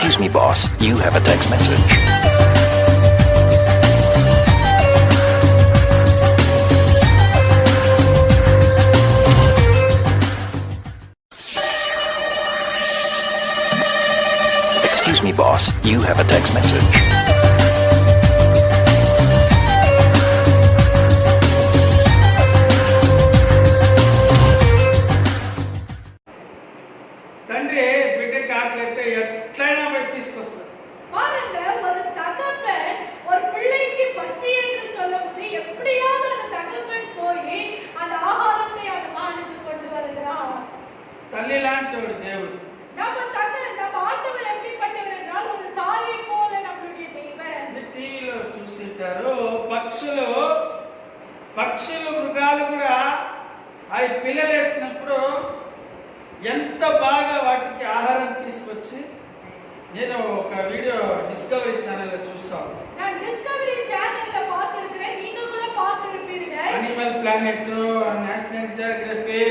Excuse me, boss. You have a text message. Excuse me, boss. You have a text message. తండ్రి బిడ్డకి ఆకలితే ఎట్లయినా పోయి తీసుకొస్తారు. பாருங்க, ஒரு தகப்பன் ஒரு பிள்ளைக்கு பசி என்று சொல்லும்போது எப்படியாவது அந்த தகப்பன் போய் அந்த ஆகாரத்தை அந்த மகனுக்கு கொண்டு வருகிறார். తల్లి లాంటి దేవుడు. நம்ம ஆண்டவர் எப்படிப்பட்டவர் என்றால் ஒரு தாயை போல நம்முடைய தெய்வம். టీవీలో చూసిటారు పక్షులు మృగాలు కూడా అవి పిల్లలు వేసినప్పుడు ఎంత బాగా వాటికి ఆహారం తీసుకొచ్చి నేను ఒక వీడియో డిస్కవరీ ఛానల్లో చూసాను. நான் டிஸ்கவரி சேனல்ல பார்த்திருக்கிறேன், நீங்க கூட பார்த்திருப்பீங்க. Animal planet, national Geography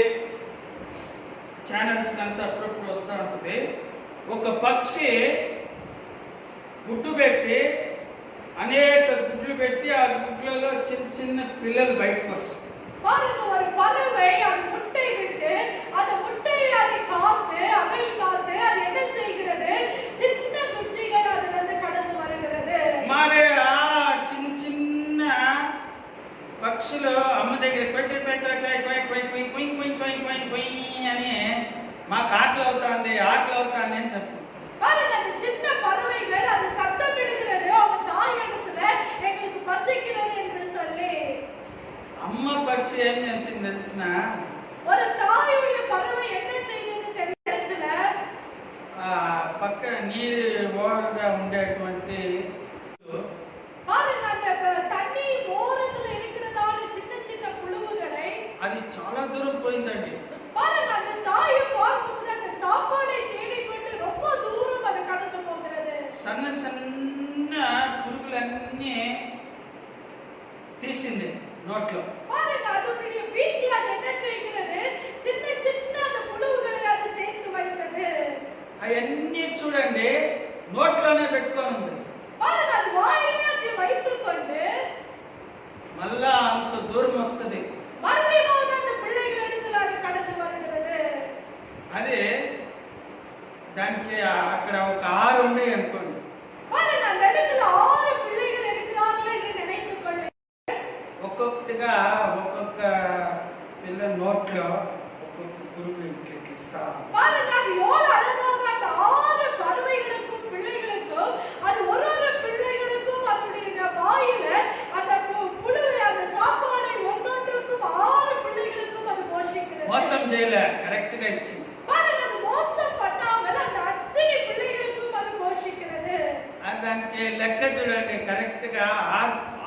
channels అంతా అప్పుడప్పుడు వస్తూ ఉంటుంది. ఒక పక్షి గుడ్డు పెట్టి అనేక గుడ్లు పెట్టి ఆ గుడ్లలో చిన్న చిన్న పిల్లలు బయటకు వస్తాయి. பாருங்க, ஒரு பறவை அது முட்டை விட்டு அந்த முட்டையை அதை காத்து அவையில் காத்து அது என்ன செய்கிறது, சின்ன குஞ்சுகள் அதுல இருந்து கடந்து வருகிறது. మరి ఆ చిన్న చిన్న పక్షులు అమ్మ దగ్గర అని మాకు ఆకలి అవుతుంది అని చెప్తుంది. பாருங்க, அந்த சின்ன பறவைகள் அது சத்தம் விடுகிறது அவங்க தாய் இடத்துல எங்களுக்கு பசிக்கிறது என்று சொல்லி. అమ్మ పక్షి ఏం చేసింది తెలిసిన, ஒரு தாயுடைய பறவை என்ன செய்தது தெரியும் இடத்துல పక్క నీరు ఓరగా ఉండేటువంటి பாருங்க, அந்த தண்ணி ஓரத்துல இருக்கிறதான சின்ன சின்ன புழுவுகளை అది చాలా దూరం పోయిందండి. பாருங்க, அந்த தாயை பார்க்கும்போது அந்த சாப்பாடை தேடிக்கொண்டு ரொம்ப தூரம் அது கடந்து போகிறது. సన్న సన్న పురుగులన్నీ తీసింది నోట్లో. பாருங்க, அதனுடைய வீட்டில் அது என்ன செய்கிறது, சின்ன சின்ன அந்த புழுவுகளை அது சேர்த்து வைத்தது. అవన్నీ చూడండి నోట్లోనే పెట్టుకొని ఉంది. பாருங்க, அது வாயிலே அதை வைத்துக் கொண்டு మళ్ళా అంత దూరం వస్తుంది. மறுபடியும் அந்த பிள்ளைகள் இடத்துல அது கடந்து வருகிறது. అదే దానికి అక్కడ ఒక 6 ఉన్నాయి అనుకోండి. பாருங்க, அந்த இடத்துல 6 பிள்ளைகள் இருக்கிறார்கள் என்று நினைத்துக் கொள்ளுங்கள். ఒక్కొక్కటిగా ఒక్కొక్క పిల్ల నోట్లో ఒక్కొక్క పురుగు ఇట్లా பாருங்க, அது எவ்வளவு அழகாக அந்த 6 பறவைகளுக்கும் பிள்ளைகளுக்கும் அது ஒரு பிள்ளைகளுக்கும் அதனுடைய வாயில அந்த புழுவை அந்த சாப்பாடை ஒன்றொன்றுக்கும் 6 பிள்ளைகளுக்கும் அது போஷிக்கிறது. మోసం చేయలే, కరెక్ట్ గా ఇచ్చింది. பாருங்க, அது மோசம் பண்ணாமல் அந்த அத்தனை பிள்ளைகளுக்கும் அது போஷிக்கிறது. దానికి లెక్క చూడండి, కరెక్ట్ గా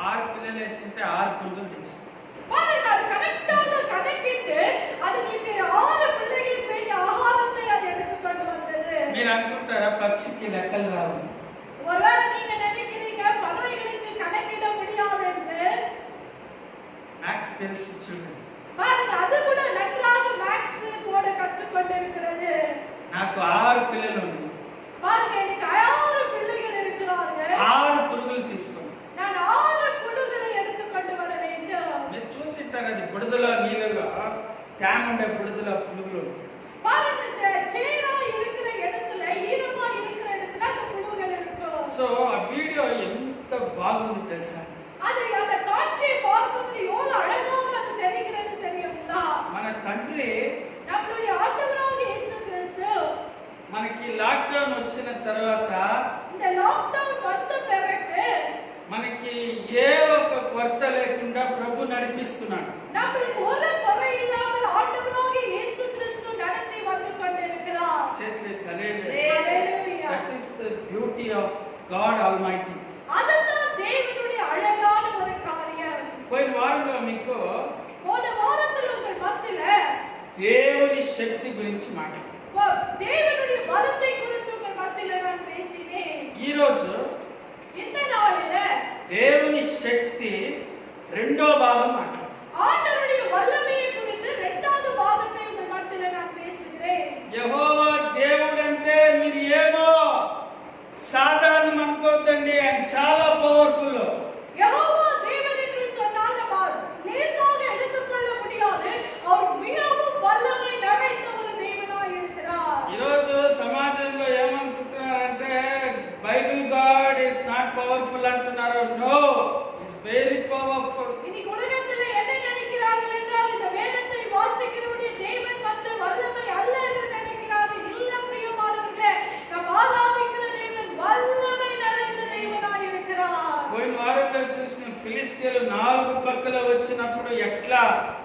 6 పిల్లలు వేస్తుంటే 6 పురుగులు తీసింది. பாருங்க, அது கரெக்டாக கணக்கிட்டு அதுக்கு 6 பிள்ளைகளுக்கு வேண்டிய ஆகாரத்தை அது எடுத்துக்கொண்டு வந்தது. మీరు అనుకుంటారా పక్షికి లెక్కలు రావు? ஒருவேளை நீங்க நினைக்கிறீங்க பறவைகளுக்கு கணக்கிட முடியாது என்று. మ్యాథ్స్ తెలిసి చూడండి. பாருங்க, அது கூட நன்றாக மேத்ஸ் கூட கற்றுக்கொண்டிருக்கிறது. నాకు 6 పిల్లలు ఉంది. பாருங்க, எனக்கு 6 பிள்ளைகள் இருக்கிறார்கள். 6 పురుగులు తీసుకోండి. நான் 6 புழுகளை எடுத்துக்கொண்டு வர வேண்டும். మీరు చూసింటారు, అది బుడదలో నీళ్ళలో ట్యామ్ ఉండే బుడదలో పురుగులు. பாருங்க, இந்த சேரா இருக்கிற இடத்துல ஈரமா இருக்கிற இடத்துல அந்த புழுகள் இருக்கும். సో ఆ వీడియో ఎంత బాగుంది తెలుసా? அது அந்த காட்சியை பார்க்கும்போது எவ்வளவு அழகாக அது தெரிகிறது தெரியுங்களா? మన తండ్రి நம்மளுடைய ஆண்டவராகிய இயேசு கிறிஸ்து మనకి లాక్డౌన్ వచ్చిన తర్వాత இந்த லாக்டவுன் வந்த பிறகு మనకి ఏ ఒక్క కొరత లేకుండా ప్రభు నడిపిస్తున్నాడు. நம்மளுக்கு ஒரு குறை இல்லாமல் ஆண்டவராகிய இயேசு கிறிஸ்து நடத்தி வந்து கொண்டிருக்கிறார். చేతులు తలేలు. ஹalleluya. That is the beauty of God Almighty. அதுதான் தேவனுடைய அழகான ஒரு காரியம். పోయిన వారంలో మీకు போன வாரத்துல உங்கள் மத்தியில దేవుని శక్తి గురించి మాట్లాడాను. தேவனுடைய பலத்தை குறித்து உங்கள் மத்தியில நான் பேசினேன். ఈ రోజు இந்த நாளில దేవుని శక్తి రెండో భాగం మాట్లాడాను. ஆண்டவருடைய வல்லமையை குறித்து இரண்டாவது பாகத்தை உங்கள் மத்தியில நான் பேசுகிறேன். యెహోవా దేవుడంటే మీరు ఏమో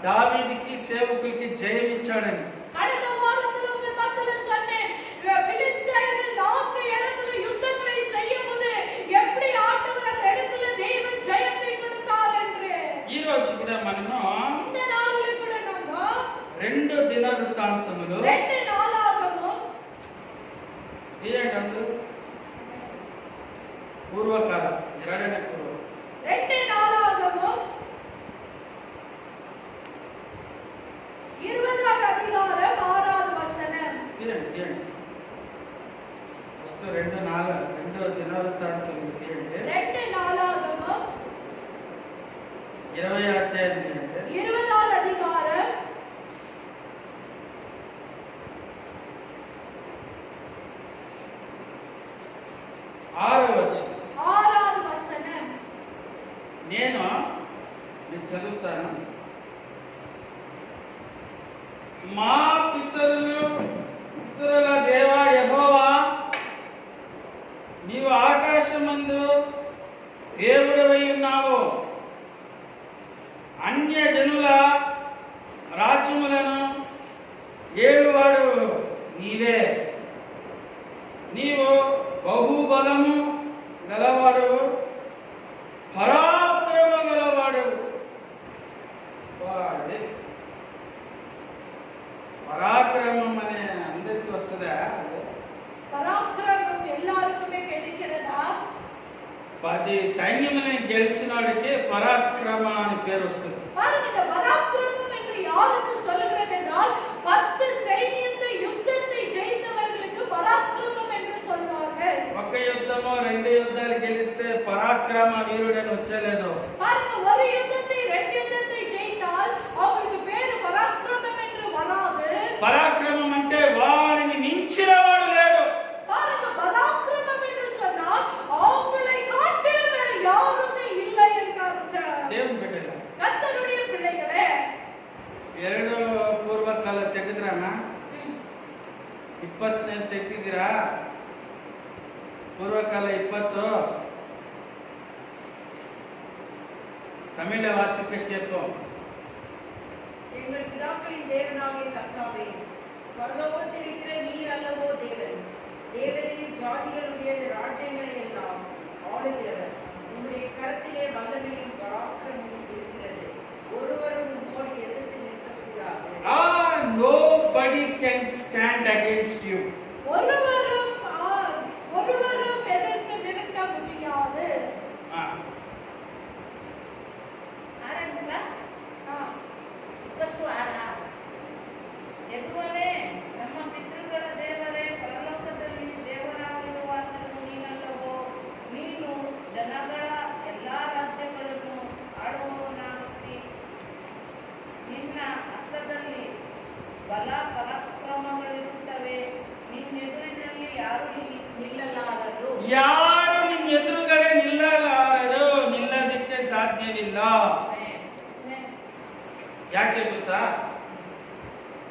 దావీదుకి సేవకులకి జయం ఇచ్చాడని. கடந்த வாரத்துல உங்கள் மத்தியில சொன்னேன், பிலிஸ்தீயர்கள் 4 இடத்துல யுத்தங்களை செய்யும்போது எப்படி ஆண்டவர் அந்த இடத்துல தேவன் ஜெயத்தை கொடுத்தார் என்று. ఈ రోజు కూడా మనము இந்த நாளிலே கூட நம்ம 2 దినవృత్తాంతములు 2 நாளாகமம் ఏంటంటే పూర్వకాల జడన పూర్వ 2 நாளாகமம் 20வது அதிகாரம் 6வது வசனம். తీయండి ఫస్ట్ 2 దినవృత్తాంతములు తీయండి. 2 நாளாகமம் 20 అధ్యాయం తీయండి. 20வது அதிகாரம் 6வது வசனம். నేను చదువుతాను. మా పితరుల దేవా యెహోవా, నీవు ఆకాశమందు దేవుడవై ఉన్నావు. అన్యజనుల రాజ్యములను ఏలువాడు నీవే. నీవు బహుబలము గలవాడు, పరాక్రమ గలవాడు. వాడే పరాక్రమం అనే అందరికీ వస్తుందా? పరాక్రమం எல்லாருக்குமே கிடைக்கிறதா? 10 సైన్యములను గెలిచినాడికే పరాక్రమ అని పేరు వస్తుంది. பாருங்க, இந்த பராக்கிரமம் என்று யாருக்கு சொல்லுகிறது என்றால் 10 சைன்யத்தை யுத்தத்தை ஜெயித்தவர்களுக்கு பராக்கிரமம் என்று சொல்வார்கள். ఒక యుద్ధమో 2 యుద్ధాలు గెలిస్తే పరాక్రమ వీరుడని వచ్చలేదు. பாருங்க, ஒரு யுத்தத்தை 2 யுத்தத்தை ஜெயித்தால் அவங்களுக்கு பேரு பராக்கிரமம் என்று வராது. పరాక్రమం అంటే వాడిని మించిన వాడు లేడు. பாருங்க, பராக்கிரமம் என்று சொன்னால் அவங்களை காட்டிலும் வேற யாருமே இல்லை என்று அர்த்தம். దేవుని బిడ్డలు, கர்த்தருடைய பிள்ளைகளே, 2 పూర్వకాಲ ತೆಗೆದ್ರಾನ 20 ತೆಗೆದಿದ್ದೀರಾ? పూర్వకాಲ 20 தமிழ வாசிக்க கேட்போம். எங்கள் பிதாக்களின் தேவனாகிய கர்த்தாவே, பரலோகத்தில் இருக்கிற நீர் அல்லவோ தேவன். தேவரீர் ஜாதிகளுடைய ராஜ்யங்களை எல்லாம் ஆளுகிறவர். உம்முடைய கரத்திலே வல்லமையும் பராக்கிரமும் இருக்கிறது. ஒருவரும் உம்மோடு எதிர்த்து நிற்கக்கூடாது. Nobody can stand against you. ஒருவரும் எதிர்த்து நிற்க முடியாது. ಯೆಹೋವನೇ, ನಮ್ಮ ಪಿತೃಗಳ ದೇವರೇ, ಪರಲೋಕದಲ್ಲಿ ದೇವರಾಗಿರುವಾತನು ನೀನಲ್ಲವೋ. ನೀನು ಜನಗಳ ಎಲ್ಲಾ ರಾಜ್ಯಗಳನ್ನು ಆಳುವವನಾಗುತ್ತಿ. ನಿನ್ನ ಹಸ್ತದಲ್ಲಿ ಬಲ ಪರಾಕ್ರಮಗಳಿರುತ್ತವೆ. ನಿನ್ನೆದುರಿನಲ್ಲಿ ಯಾರು ನಿಲ್ಲಲಾರರು. ಯಾರು ನಿನ್ನ ಎದುರುಗಡೆ ನಿಲ್ಲಲಾರರು, ನಿಲ್ಲದಕ್ಕೆ ಸಾಧ್ಯವಿಲ್ಲ. ಯಾಕೆ ಗೊತ್ತಾ?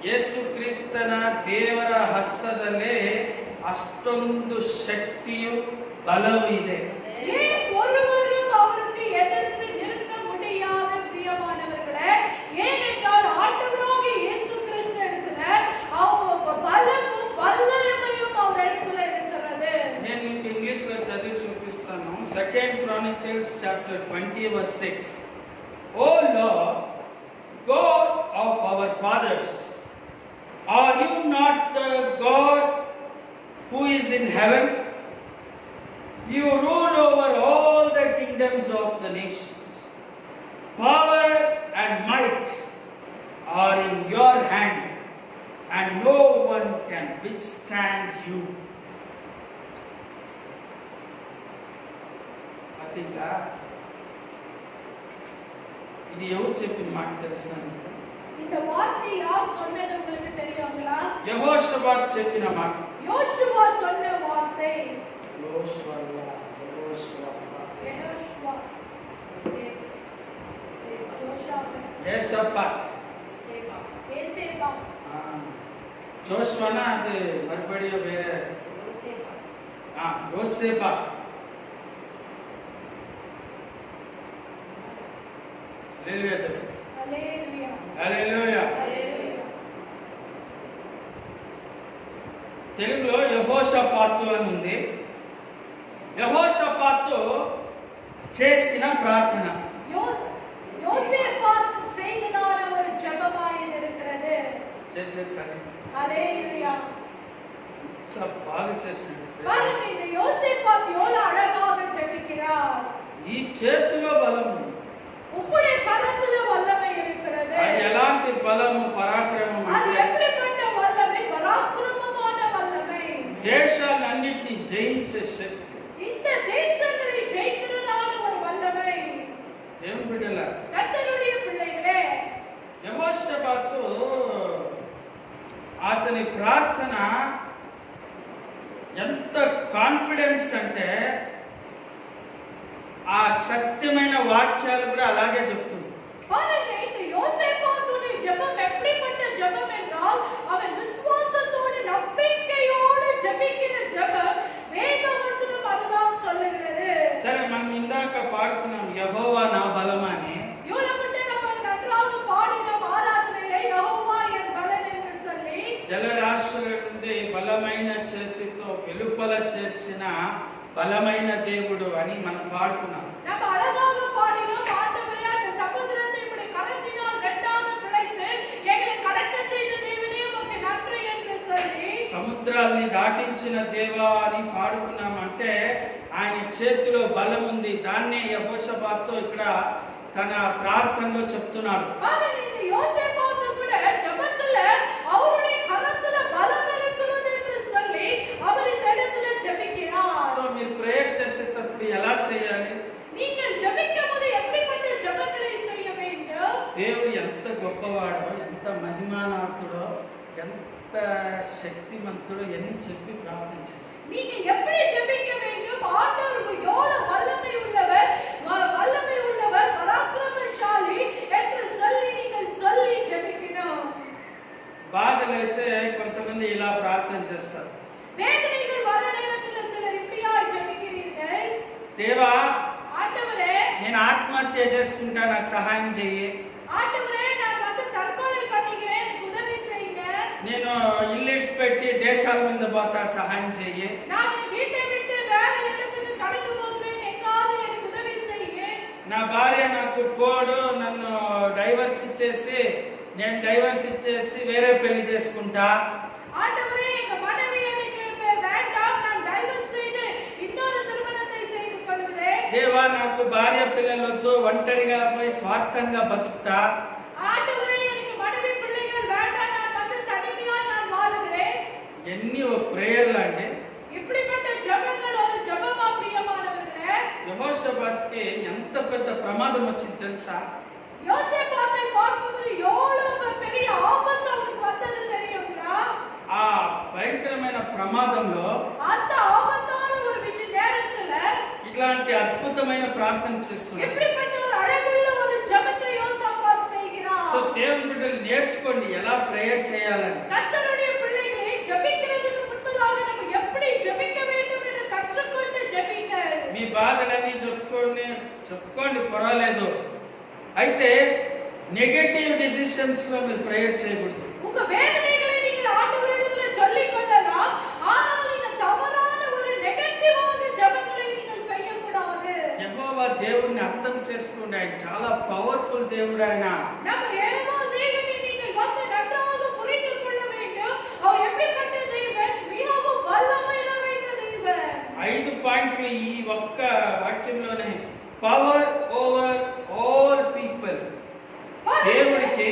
ಯೇಸು ಕ್ರಿಸ್ತನ ದೇವರ ಹಸ್ತದಲ್ಲಿ ಅಷ್ಟೊಂದು ಶಕ್ತಿಯು ಬಲವೂ ಇದೆ. ஏன் ஒருவரும் அவருக்கு எதிர்த்து நிற்க முடியாத பிரியமானவர்களே? ஏனென்றால் ஆண்டவராகிய இயேசு கிறிஸ்து இடத்துல பலமும் வல்லமையும் அவர் இடத்துல இருக்கிறது. నేను మీకు ఇంగ్లీష్ లో చదివి చూపిస్తాను. 2 Chronicles chapter 20 verse 6. O Lord, God of our fathers, are you not the God who is in heaven? You rule over all the kingdoms of the nations. Power and might are in your hand, and no one can withstand you. అతిగా ఇది ఎవరు చెప్పిన మాట తెలుసా? இந்த வார்த்தை யார் சொன்னது உங்களுக்கு தெரியுங்களா? యెహోషువ చెప్పిన మాట. யோசுவா சொன்ன வார்த்தை. యోషువ ஜோஷ்வானா அது மறுபடியும் வேற. யோசேப்பா. ஹalleluya. ஹalleluya. హల్లెలూయా. తెలుగులో యెహోషాపాతు అని ఉంది. యెహోషాపాతు చేసిన ప్రార్థన. யோசேப்பாத் செய்ததான ஒரு ஜெபமாய் இருக்கிறது. ஹalleluya. బాగా చేశాడు. பாருங்க, இந்த யோசேப்பாத் எவ்வளவு அழகாக ஜெபிக்கிறார். ఈ చేతిలో బలం, உம்முடைய கரத்திலே வல்லமை இருக்கிறது. అది ఎలాంటి బలము, పరాక్రమం அது అంటే எப்படிப்பட்ட வல்லமை? பராக்கிரமமான வல்லமை. దేశాలన్నిటిని జయించే శక్తి. இந்த தேசங்களை ஜெயிக்கிறதான ஒரு வல்லமை. ఏం బిడ్డలా, கர்த்தருடைய பிள்ளைகளே, యెహోషాపాతు అతని ప్రార్థన ఎంత కాన్ఫిడెన్స్ అంటే ఆ సత్యమైన వాక్యాలు కూడా అలాగే చెప్తుంది. பாருங்க, இந்த யோசேப்பாத்துடைய ஜெபம் எப்படிப்பட்ட ஜெபம் என்றால், அவன் விசுவாசத்தோடு நம்பிக்கையோடு ஜெபிக்கிற ஜெபம் வேத வசனம் அதுதான் சொல்லுகிறது. సరే, మనం ఇందాక పాడుకున్నాం యెహోవా నా బలమని. இவ்வளவு மட்டும் நம்ம நன்றாக பாடினோம் ஆராதனையிலே, யெகோவா என் பலன் என்று சொல்லி. జలరాశుల నుండి బలమైన చేతితో వెలుపల చేర్చిన బలమైన దేవుడు అని మనం పాడుకున్నాం. நம்ம அழகாக பாடினோம், ஆண்டவரே அந்த சமுத்திரத்தை இப்படி கரத்தினால் ரெண்டாக பிளந்து எங்களை கடக்க செய்த தேவனே உமக்கு நன்றி என்று சொல்லி. సముద్రాల్ని దాటించిన దేవా అని పాడుకున్నాం. అంటే ఆయన చేతిలో బలం ఉంది. దాన్నే యెహోషాపాతు ఇక్కడ తన ప్రార్థనలో చెప్తున్నాడు. பாருங்க, இந்த யோசேப்பாத்து கூட ஜெபத்துல அவருடைய கரத்துல பலம் இருக்கிறது என்று சொல்லி அவர் இந்த இடத்துல ஜெபிக்கிறார். సో మీరు ప్రేయర్ చేసేటప్పుడు ఎలా చేయాలి? நீங்கள் ஜெபிக்கும்போது எப்படிப்பட்ட ஜெபங்களை செய்ய வேண்டும்? దేవుడు ఎంత గొప్పవాడో, ఎంత మహిమానాథుడో, ఎంత శక్తిమంతుడో ఎన్ని చెప్పి ప్రార్థించాలి. நீங்க எப்படி ஜெபிக்க வேண்டும்? ஆண்டவர் எவ்வளவு வல்லமை உள்ளவர், பராக்கிரமசாலி என்று சொல்லி நீங்கள் சொல்லி ஜெபிக்கணும். బాధలైతే కొంతమంది ఇలా ప్రార్థన చేస్తారు. வேதனைகள் வர நேரத்தில் சிலர் இப்படியாய் ஜெபிக்கிறீர்கள். దేవా, ஆண்டவரே, నేను ఆత్మహత్య చేసుకుంటా, నాకు సహాయం చెయ్యి. ஆண்டவரே, நான் வந்து தற்கொலை பண்ணிக்கிறேன், எனக்கு உதவி செய்யுங்க. నేను ఇల్లు పెట్టి దేశాల మీద పోతా, సహాయం చెయ్యి. நான் வீட்டை விட்டு வேற இடத்துக்கு கடந்து போகிறேன், எங்காவது எனக்கு உதவி செய்யுங்க. నా భార్య నాకు పోడు, నన్ను డైవర్స్ ఇచ్చేసి, నేను డైవర్స్ ఇచ్చేసి వేరే పెళ్లి చేసుకుంటా. ஆண்டவரே, எங்க மனைவி எனக்கு வேண்டாம், நான் டைவர்ஸ் செய்து இன்னொரு திருமணத்தை செய்து கொள்கிறேன். దేవా, నాకు భార్య పిల్లలొద్దు, ఒంటరిగా పోయి స్వార్థంగా బతుకుతా. ஆண்டவரே, எனக்கு மனைவி பிள்ளைகள் வேண்டாம், நான் வந்து தனிமையாய் நான் வாழுகிறேன். ఎన్ని ప్రేయర్లు అంటే இப்படிப்பட்ட ஜெபங்கள் ஒரு ஜெபமா பிரியமானவர்களே? యెహోషాపాతుకి ఎంత పెద్ద ప్రమాదం వచ్చింది తెలుసా? யோசேப்பாத்தை பார்க்கும்போது எவ்வளவு பெரிய ஆபத்து அவனுக்கு வந்தது தெரியுங்களா? ఆ భయంకరమైన ప్రమాదంలో அந்த ஆபத்தான ஒரு விஷய நேரத்துல ఇట్లాంటి అద్భుతమైన ప్రార్థన చేస్తున్నాడు. எப்படிப்பட்ட ஒரு அழகுள்ள ஒரு ஜெபத்தை யோசேப்பாத் செய்கிறார். సో దేవుని బిడ్డలు నేర్చుకోండి ఎలా ప్రేయర్ చేయాలని. கர்த்தருடைய பிள்ளைகளை ஜெபிக்கிறதுக்கு முன்பதாக நம்ம எப்படி ஜெபிக்க வேண்டும் என்று கற்றுக்கொண்டு ஜெபிங்க. మీ బాధలన్నీ చెప్పుకోండి, పర్వాలేదు. అయితే నెగటివ్ డిసిషన్స్ లో మీరు ప్రేయర్ చేయకూడదు. உங்க வேதனைகளை நீங்கள் ஆண்டவரிடத்துல சொல்லிக் கொள்ளலாம், ஆனால் நீங்க தவறான ஒரு நெகட்டிவான ஜெபங்களை நீங்கள் செய்யக்கூடாது. యెహోవా దేవుడిని అర్థం చేసుకోండి. ఆయన చాలా పవర్ఫుల్ దేవుడు. ఆయన நம்ம யெகோவா தேவனை நீங்கள் வந்து நன்றாக புரிந்து கொள்ள வேண்டும். அவர் எப்படிப்பட்ட தேவன்? மிகவும் வல்லமை நிறைந்த தேவன். 5 పాయింట్లు ఈ ఒక్క వాక్యంలోనే. Power over all people. దేవుడికి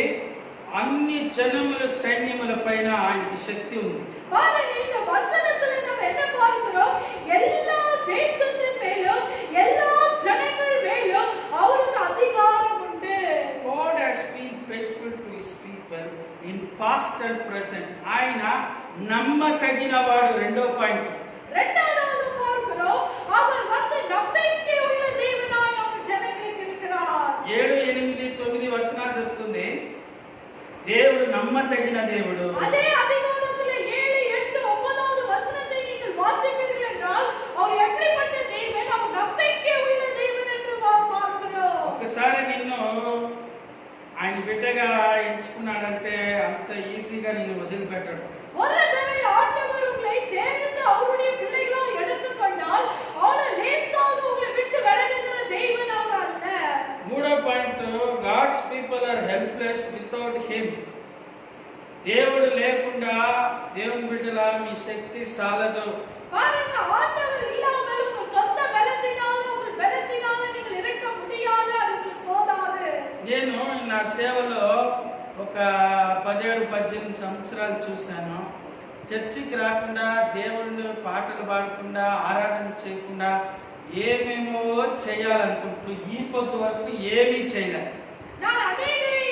అన్ని జనముల సైన్యముల పైన ఆయనకి శక్తి ఉంది. பாருங்க, இந்த வசனத்துல நம்ம என்ன பார்க்கிறோம்? எல்லா தேசத்தின் மேலும் எல்லா ஜனங்கள் மேலும் அவருக்கு அதிகாரம் உண்டு. God has been faithful to his people in past and present. ఆయన నమ్మతగినవాడు. రెండో పాయింట్. இரண்டாவது பார்க்கிறோம், அவர் வந்து நம்பிக்கை உள்ள தேவனாய் அவர் ஜனங்களுக்கு இருக்கிறார். 7, 8, 9 వచనాలు చెప్తుంది దేవుడు నమ్మతగిన దేవుడు. அதே அதிகாரத்துல 7, 8, 9வது வசனத்தை நீங்கள் வாசிப்பீர்கள் என்றால் அவர் எப்படிப்பட்ட தேவன்? அவர் நம்பிக்கை உள்ள தேவன் என்று பார்க்கிறோம். ఒకసారి నిన్ను ఆయన బిడ్డగా దేవుని బిడ్డలా మీ శక్తి సాలదు. பாருங்க, ஆண்டவர் இல்லாமல் உங்க சொந்த பலத்தினால உங்கள் பலத்தினால நீங்கள் இருக்க முடியாது, அது உங்களுக்கு போதாது. నేను నా సేవలో ఒక 17-18 సంవత్సరాలు చూశాను. చర్చికి రాకుండా, దేవుని పాటలు పాడకుండా, ఆరాధన చేయకుండా ఏమేమో చేయాలనుకుంటూ ఈ పొద్దు వరకు ఏమీ చేయలేదు. நான் அநேகரை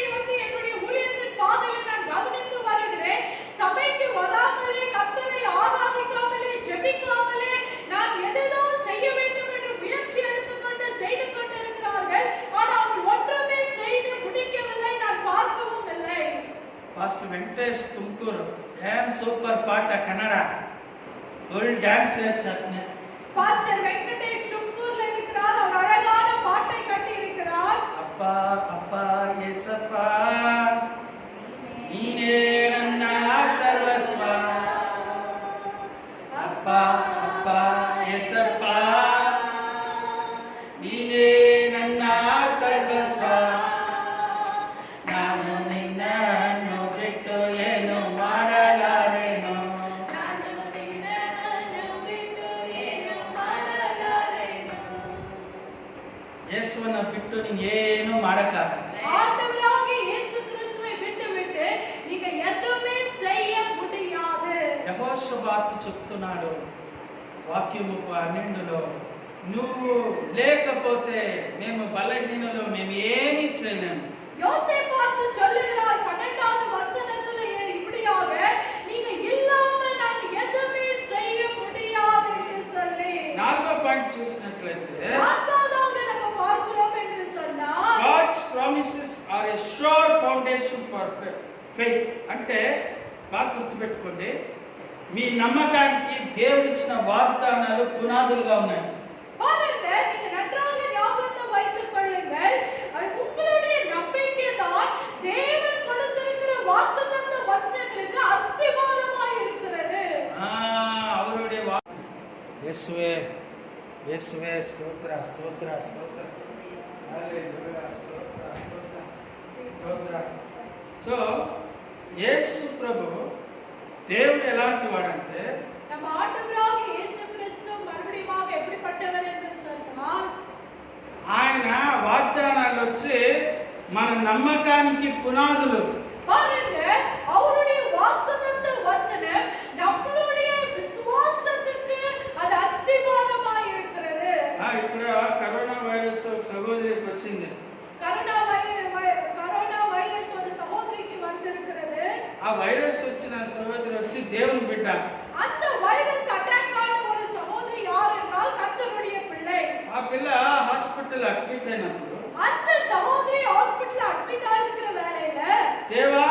என்னுடைய ஊழியத்தின் பாதையில நான் கவனித்து வருகிறேன். சபைக்கு வராமலே, கர்த்தரை ஆராதிக்காமலே, ஜெபிக்காமலே நான் எதோ செய்ய வேண்டும் என்று முயற்சி எடுத்துக்கொண்டு செய்து கொண்டிருக்கிறார்கள். ஆனால் அவர்கள் ஒன்றுமே செய்து முடிக்கவில்லை, நான் பார்க்கவும் இல்லை. பாஸ்டர் வெங்கடேஷ் தும்கூர் ஏம் சூப்பர் பாட்ட கன்னடா ஒரு டான்ஸ் சட்னி. பாஸ்டர் வெங்கடேஷ் தும்கூர்ல இருக்கிறார். அவர் அழகான பாட்டை கட்டி இருக்கிறார். அப்பா அப்பா ஏசப்பா நீனே ನನ್ನ ಸರ್ವಸ್ವ. அப்பா அப்பா ஏசப்பா நீனே ನನ್ನ ಸರ್ವಸ್ವ. ನಾನು ನಿನ್ನನ್ನು ಬಿಟ್ಟು ಏನು ಮಾಡಲಾರೆನು. ಯೇಸುವನ್ನ ಬಿಟ್ಟು ನೀನು ಏನು ಮಾಡಕ್ಕಾಗಲ್ಲ. ஆண்டவராகிய இயேசு கிறிஸ்துவை விட்டுவிட்டு நீங்க எதுவுமே செய்ய முடியாது. యెహోషాపాతు చెప్తున్నాడు వాక్యము 12లో, నువ్వు లేకపోతే మేము బలహీనులు, మేము ఏమీ చేయలేము. யோசேப்பாத்து சொல்லுகிறார் 12வது வசனத்துல இப்படியாக, நீங்க இல்லாம நாங்க எதுவுமே செய்ய முடியாது என்று சொல்லி. 4వ పాయింట్ చూసినట్లయితే, நான்காவதாக நம்ம பார்க்கிறோம் என்று சொன்னால், God's promises are a sure foundation for faith. అంటే బాగా గుర్తుపెట్టుకోండి, మీ నమ్మకానికి దేవుడిచ్చిన వాగ్దానాలు పునాదులుగా ఉన్నాయి. பாருங்க, நீங்க நன்றாக ஞாபகத்தில் வைத்துக் கொள்ளுங்கள், உங்களுடைய நம்பிக்கை தான் தேவன் கொடுத்திருக்கிற வாக்குத்தத்த வசனங்களுக்கு அஸ்திவாரமாய் இருக்கிறது. அவருடைய இயேசுவே இயேசுவே ஸ்தோத்திர ஸ்தோத்திர ஸ்தோத்திர ஹalleluya ஸ்தோத்திர ஸ்தோத்திர ஸ்தோத்திர. సో యేసు ప్రభు దేవుడు ఎలాంటి వాడంటే, நம்ம ஆண்டவராகிய இயேசு கிறிஸ்து மறுபடியும் எப்படிப்பட்டவர் என்று சொன்னால், ఆయన వాగ్దానాలు వచ్చి మన నమ్మకానికి పునాదులు. பாருங்க, அவருடைய வாக்குத்தத்த வசனம் நம்மளுடைய விசுவாசத்துக்கு அது அஸ்திவாரமாய் இருக்கிறது. ఇప్పుడు కరోనా వైరస్ ఒక సహోదరికి వచ్చింది. கரோனா வைரஸ் ஒரு சகோதரிக்கு வந்திருக்கிறது. ఆ వైరస్ వచ్చిన సహోదరి వచ్చి దేవుని బిడ్డ. அந்த வைரஸ் அட்டாக் ஆன ஒரு சகோதரி யார் என்றால் கர்த்தருடைய பிள்ளை. ఆ పిల్ల హాస్పిటల్ అడ్మిట్ అయినప్పుడు, அந்த சகோதரி ஹாஸ்பிடல்ல அட்மிட் ஆயிருக்கிற வேளையில, దేవా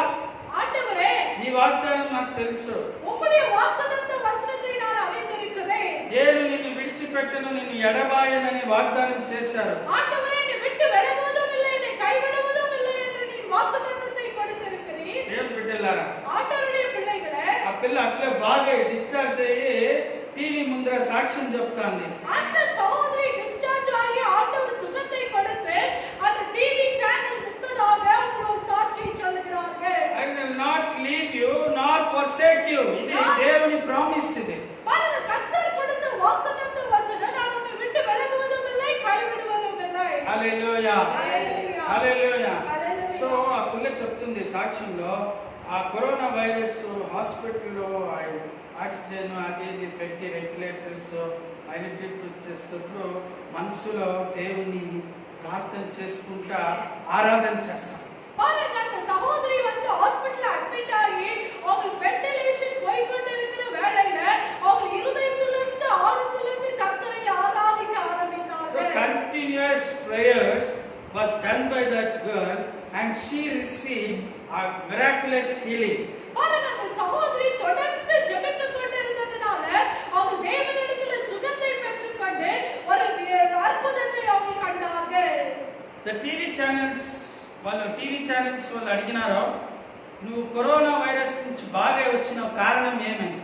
ஆண்டவரே, నీ వాగ్దానం నాకు తెలుసు, உம்முடைய வாக்குத்தத்த வசனத்தை நான் அறிந்திருக்கிறேன். నేను నిన్ను విడిచిపెట్టను, నిన్ను ఎడబాయనని వాగ్దానం చేశారు. ஆண்டவரே, என்னை விட்டு விலகுவதும் இல்லை, என்னை கைவிடுவதும் இல்லை என்று நீ வாக்குத்தத்தத்தை கொடுத்திருக்கிறீர். దేవుని బిడ్డలారా, ஆண்டவருடைய பிள்ளைகளே, ఆ పిల్ల అట్లే బాగా డిశ్చార్జ్ అయ్యి టీవీ ముందర సాక్ష్యం చెప్తాంది. அந்த சகோதரி டிஸ்சார்ஜ் ஆகி ஆண்டவர் சுகத்தை கொடுத்து அந்த டிவி சேனல் முன்பதாக அவங்க ஒரு சாட்சி சொல்லுகிறார்கள். I will not leave you nor forsake you. ఇది దేవుని ప్రామిస్. ఇది பாருங்க, கர்த்தர் கொடுத்த வாக்குத்தத்த வசனம், நான் உன்னை விட்டு விலகுவதும் இல்லை, கைவிடுவதும் இல்லை. హల్లెలూయా హల్లెలూయా. హల్లెలూయా. హల్లెలూయా. సో ఆ పిల్ల చెప్తుంది సాక్ష్యంలో, ఆ కరోనా వైరస్ హాస్పిటల్లో ఆక్సిజన్ అది ఇది పెట్టి వెంటిలేటర్స్ ఆయన ట్రీట్మెంట్ చేస్తున్నప్పుడు మనసులో దేవుని ప్రార్థన చేసుకుంటా ఆరాధన చేస్తాం. பாருங்க, அந்த சகோதரி வந்து ஹாஸ்பிடல்ல அட்மிட் ஆகி அவங்க வென்டிலேஷன் போய் கொண்டிருக்கிற வேளையில அவங்க இருதயத்திலிருந்து ஆழத்திலிருந்து கர்த்தரை ஆராதிக்க So ஆரம்பித்தார்கள். continuous prayers was done by that girl and she received a miraculous healing. பாருங்க, அந்த சகோதரி தொடர்ந்து ஜெபித்துக் கொண்டிருந்ததனால அவங்க தேவனிடத்தில் சுகத்தை பெற்றுக்கொண்டு ஒரு அற்புதத்தை அவங்க கண்டார்கள். The TV channels వాళ్ళు అడిగినారో, నువ్వు కరోనా వైరస్ నుంచి బాగా వచ్చిన కారణం ఏమని.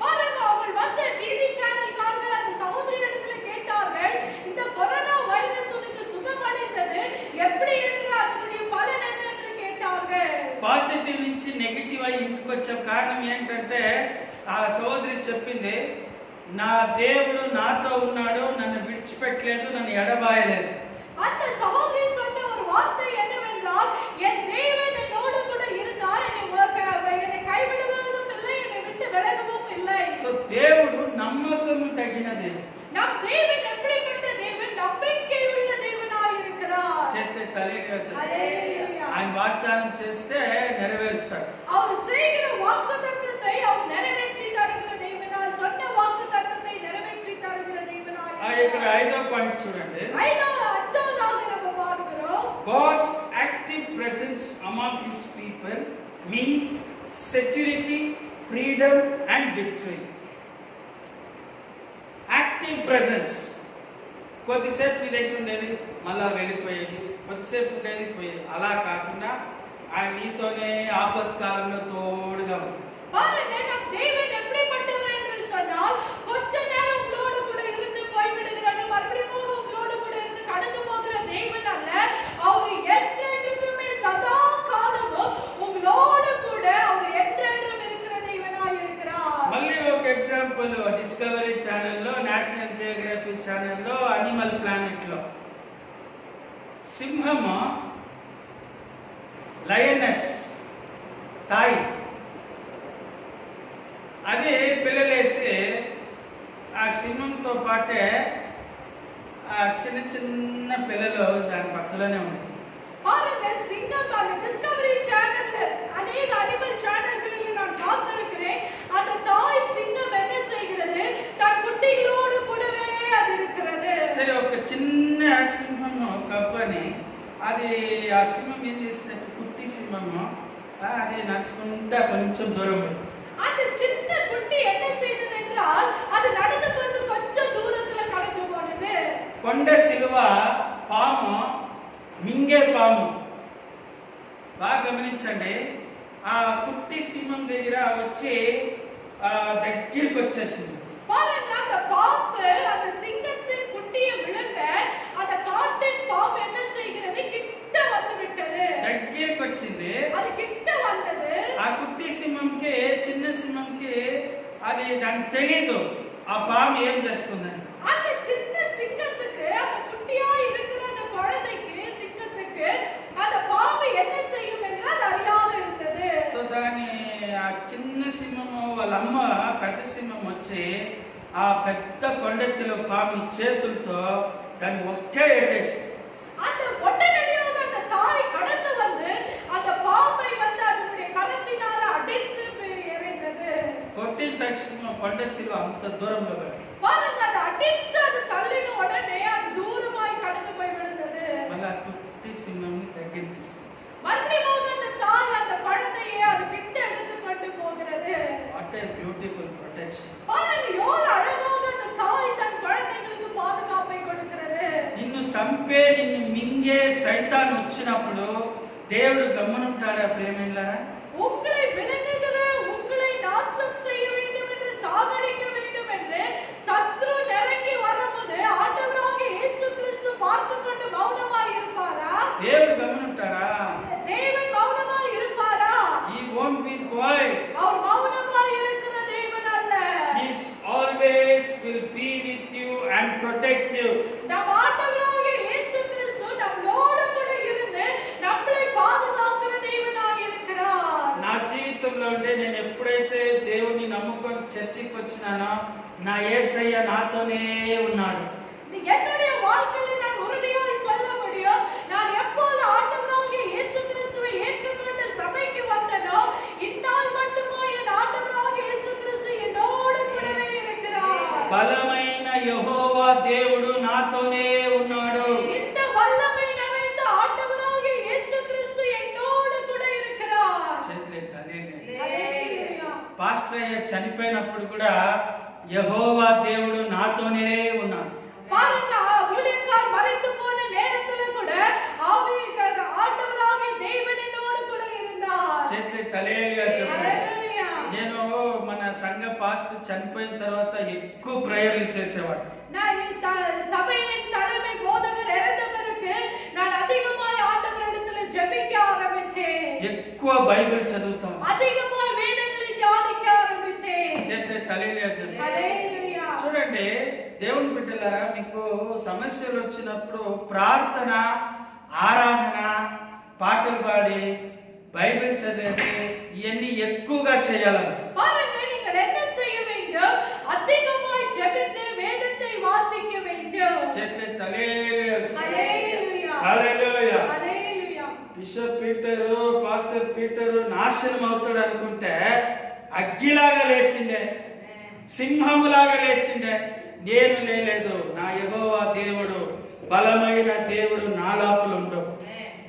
பாருங்க, அவங்க வந்து டிவி சேனல்காரர்கள் அந்த சகோதரி இடத்துல கேட்டார்கள், இந்த கொரோனா வைரஸ் உனக்கு சுகமடைந்தது எப்படி என்று, அதனுடைய பலன் என்ன என்று கேட்டார்கள். పాజిటివ్ నుంచి నెగటివ్ అయి ఇంటికి వచ్చే కారణం ఏంటంటే, ఆ సహోదరి చెప్పింది, నా దేవుడు నాతో ఉన్నాడు, నన్ను విడిచిపెట్టలేదు, నన్ను ఎడబాయలేదు. அந்த சகோதரி சொன்ன ஒரு வார்த்தை என்னவென்றால், என் தேவன் என்னோடு கூட இருந்தார், என்னை கைவிடுவதும் இல்லை, என்னை விட்டு விலகவும் இல்லை. సో దేవుడు నమ్మకము తగిన దేవుడు. நம் தேவன் எப்படிப்பட்ட தேவன்? நம்பிக்கை உள்ள தேவனாய் இருக்கிறார். చేస్తే తల్లిగా హల్లెలూయా. ఆయన వాగ్దానం చేస్తే నెరవేరుస్తాడు. அவர் செய்கிற வாக்குத்தத்தத்தை அவர் நிறைவேற்றி தருகிற தேவனாய், சொன்ன வாக்குத்தத்தத்தை நிறைவேற்றி தருகிற தேவனாய். ఇక్కడ 5వ పాయింట్ చూడండి. அஞ்சாவதாக நம்ம பார்க்கிறோம், God's active presence among his people means security, freedom and victory. Active presence. కొద్దిసేపు నీ దగ్గర ఉండేది మళ్ళా వెళ్ళిపోయేది, కొద్దిసేపు ఉండేది పోయేది. అలా కాకుండా ఆయన నీతోనే ఆపత్కాలంలో తోడుగా ఉంది. பாருங்க, நம் தேவன் எப்படிப்பட்டவர் என்று சொன்னால், கொஞ்ச நேரம் உங்களோடு கூட இருந்து போய்விடுகிறார், மறுபடியும் உங்களோடு கூட இருந்து கடந்து போகிற தேவன் அல்ல. அவர் என்றென்றுமே சதா காலமும் உங்களோடு கூட அவர் என்றென்றும் இருக்கிற தேவனாய் இருக்கிறார். మళ్ళీ ఒక ఎగ్జాంపుల్, డిస్కవరీ ఛానల్లో, నేషనల్ జియోగ్రఫీ ఛానల్లో, అనిమల్ ప్లానెట్ లో సింహము లయనస్ తాయి అది పిల్లలేసి ఆ సింహంతో పాటే చిన్న చిన్న పిల్లలు దాని పక్కలోనే ఉన్నాయి. பாருங்க, சிங்கம் அந்த டிஸ்கவரி சேனல்ல அநேக அனிமல் சேனல்களில் நான் பார்த்திருக்கிறேன். அந்த தாய் சிங்கம் என்ன செய்கிறது? தன் குட்டிகளோடு கூடவே அது இருக்கிறது. సరే, ఒక చిన్న సింహము కప్పని అది ఆ సింహం ఏం చేసినట్టు కుట్టి సింహము అది నడుచుకుంటా కొంచెం దూరం పోయింది. அந்த சின்ன குட்டி என்ன செய்தது என்றால், அது நடந்து கொண்டு கொஞ்சம் தூரத்துல கடந்து போனது. కొండ సిలువ పాము, మింగే పాము. బాగా గమనించండి. ఆ కుట్టి సింహం దగ్గర వచ్చి దగ్గరికి వచ్చేసింది. பாருங்க, அந்த பாம்பு அந்த சிங்கத்தின் குட்டியை விழுங்க, அந்த காட்டின் பாம்பு என்ன செய்கிறது? கிட்ட வந்து விட்டது. దగ్గరికి వచ్చింది. அது கிட்ட வந்தது. ఆ కుట్టి సింహంకి, చిన్న సింహంకి అది దానికి తెలియదు ఆ పాము ఏం చేస్తుందని. அந்த சின்ன சிங்கத்துக்கு, அந்த குட்டியா இருக்கிற அந்த குழந்தைக்கு, சிங்கத்துக்கு அந்த பாம்பு என்ன செய்யும் என்று அது அறியாத இருந்தது. సో దాని ఆ చిన్న సింహము వాళ్ళ అమ్మ పెద్ద సింహం వచ్చి ఆ పెద్ద కొండశిలో పాముని చేతులతో దాన్ని ఒకే ఎట్టేసి, அந்த உடனடியாக அந்த தாய் கடந்து வந்து அந்த பாம்பை வந்து அதனுடைய கரத்தினால அடித்து எறிந்தது. కొట్టిన తక్షణ కొండశిలో అంత దూరంలో పోయింది. பாருங்க, அது அடித்து அது தள்ளின உடனே அது தூரமாய் கடந்து போய் விழுந்தது. మళ్ళీ ఆ కుట్టి సింహం దగ్గరికి తీసుకుంది. மறுபடியும் அந்த தாய் அந்த குழந்தையை அது கிட்ட எடுத்து கொண்டு போகிறது. What a beautiful protection. பாருங்க, எவ்வளவு அழகாக அந்த தாய் தன் குழந்தைகளுக்கு பாதுகாப்பை கொடுக்கிறது. నిన్ను సంపే, నిన్ను మింగే సైతాన్ వచ్చినప్పుడు దేవుడు గమ్మునుంటాడా ప్రేమిలారా? உங்களை விழுங்குகிற, உங்களை நாசம் செய்ய வேண்டும் என்று, சாகடிக்க வேண்டும் என்று சத்ரு நெருங்கி வரும்போது ஆண்டவராகிய இயேசு கிறிஸ்து பார்த்து கொண்டு மௌனமாய் இருப்பாரா? దేవుడు గమ్మునుంటాడా? தேவன் மௌனமாய் இருப்பாரா? He won't be quiet. அவர் மௌனமாய் இருக்கிற தேவன் அல்ல. He always will be with you and protect you. நம் ஆண்டவராகிய இயேசு கிறிஸ்து நம்மளோடு கூட இருந்து நம்மளை பாதுகாக்கிற தேவனாய் இருக்கிறார். నా జీవితంలో ఉంటే నేను ఎప్పుడైతే దేవుని నమ్ముకొని చర్చికి వచ్చినానో నా యేసయ్య నాతోనే ఉన్నాడు. என்னுடைய வாழ்க்கையில் நான் உறுதியாய் சொல்ல முடியும், நான் எப்போது ஆண்டவராகிய இயேசு கிறிஸ்துவை ஏற்றுக்கொண்டு சபைக்கு வந்தனோ, இந்நாள் மட்டுமா என் ஆண்டவராகிய இயேசு கிறிஸ்து என்னோடு கூடவே இருக்கிறார். బలమైన యెహోవా దేవుడు నాతోనే ఉన్నాడు. இந்த வல்லமை நிறைந்த ஆண்டவராகிய இயேசு கிறிஸ்து என்னோடு கூட இருக்கிறார். హల్లెలూయా. పాస్టర్ అయ్య చనిపోయినప్పుడు కూడా యెహోవా దేవుడు నాతోనే ఉన్నాడు. பாருங்க, ஊழியக்கார் மரித்து போன நேரத்துல கூட ஆண்டவராகிய தேவன் என்னோடு கூட இருந்தார். చేతులు తలేలుగా చెప్పండి. హల్లెలూయా. నేను మన సంఘ పాస్టర్ చనిపోయిన తర్వాత ఎక్కువ ప్రేయర్లు చేసేవాడు. நான் சபையின் தலைமை போதகர் இறந்த பிறகு நான் அதிகமாய் ஆண்டவரிடத்துல ஜெபிக்க ஆரம்பித்தேன். ఎక్కువ బైబిల్ చదువుతాను. அதிகமாய் வேதங்களை தியானிக்க ஆரம்பித்தேன். చేతులెత్తి హల్లెలూయా చెప్పండి. హల్లెలూయా. చూడండి దేవుని బిడ్డలారా, మీకు సమస్యలు వచ్చినప్పుడు ప్రార్థన, ఆరాధన, పాటలు పాడి, బైబిల్ చదివేది ఇవన్నీ ఎక్కువగా చేయాలని. பாருங்க, நீங்கள் என்ன செய்ய வேண்டும்? அதிகமாய் ஜெபித்து வேதத்தை வாசிக்க வேண்டும். చేతులెత్తి హల్లెలూయా. హల్లెలూయా. హల్లెలూయా. హల్లెలూయా. బిషప్ పీటరు, పాస్టర్ పీటరు నాశనం అవుతాడు అనుకుంటే అగ్గిలాగా లేచిండే, సింహములాగా లేచిండే. నేను లేలేదు, నా యెహోవా దేవుడు బలమైన దేవుడు నా లోపల ఉండు.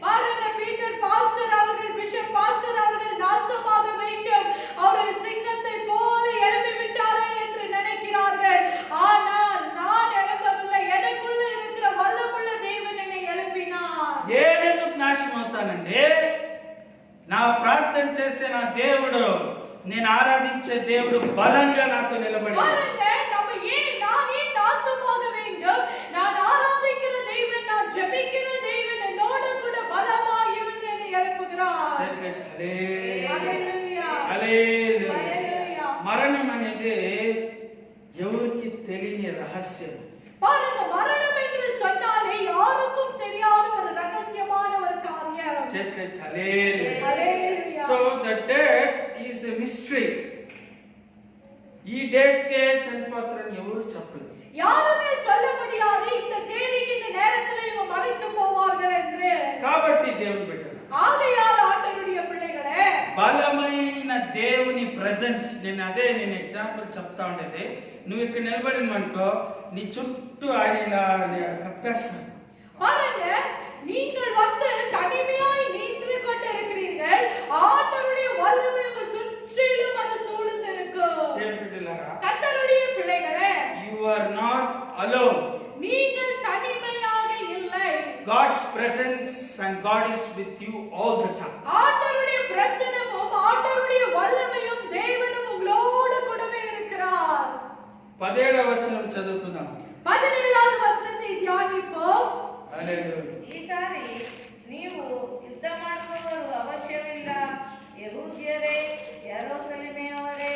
பாருங்க, பீட்டர் பாஸ்டர் அவர்கள், பிஷப் பாஸ்டர் அவர்கள் நாசமாக வேண்டும், அவர்கள் சிங்கத்தை போல எழுப்பி விட்டாரே என்று நினைக்கிறார்கள். ஆனால் நான் எழுப்பவில்லை, எனக்குள்ள இருக்கிற வல்லமுள்ள தேவன் என்னை எழுப்பினார். నేనెందుకు నాశనం అవుతానండి? నా ప్రార్థన చేసే నా దేవుడు, నేను ఆరాధించే దేవుడు బలంగా నాతో నిలబడి. பாருங்க, நான் ஏன் நாசமாக வேண்டும்? நான் ஆராதிக்கிற தேவன், நான் ஜெபிக்கிற தேவன் என்னோடு கூட பலமாய் இருந்து என்னை எழுப்புகிறார். హల్లెలూయా. హల్లెలూయా. హల్లెలూయా. మరణం అనేది ఎవరికి తెలియని రహస్యం. பாருங்க, மரணம் என்று சொன்னாலே யாருக்கும் தெரியாத ஒரு ரகசியமான ஒரு காரியம். ஹல்லேலூயா. So the death is a mystery. ఈ డేట్ కే చనిపోతారని ఎవరు చెప్పలేదు. யாருமே சொல்ல முடியாது இந்த தேதிக்கு இந்த நேரத்துல இவங்க மரித்து போவார்கள் என்று. కాబట్టి దేవుని బిడ్డలు, ஆகையால் ఆండవருடைய పిల్లలే, బలమైన దేవుని ప్రెజెన్స్, నేను ఎగ్జాంపుల్ చెప్తా ఉండేది. నువ్వు ఇక్కడ నిలబడినవనుకో, నీ చుట్టూ ఆయన ఇలా కప్పేస్తాడు. பாருங்க, நீங்கள் வந்து தனிமையாய் நின்று கொண்டிருக்கிறீர்கள், ஆண்டவருடைய வல்லமை உங்கள் சுற்றிலும் அது சூழ்ந்து இருக்கும். దేవుని బిడ్డలారా, கர்த்தருடைய பிள்ளைகளே, you are not alone. நீங்கள் தனிமையாக இல்லை. God's presence and God is with you all the time. ஆண்டவருடைய பிரசன்னமும் ஆண்டவருடைய வல்லமையும் தேவனும் உங்களோடு கூடவே இருக்கிறார். 17వ వచనం చదువుకుందాం. 17வது வசனத்தை தியானிப்போம். హల్లెలూయా. ಈಸಾರಿ ನೀವು ಯುದ್ಧ ಮಾಡುವವರು ಅವಶ್ಯವಿಲ್ಲ. ಯೆಹೂದ್ಯರೇ, ಯೆರೂಸಲೇಮಿನವರೇ,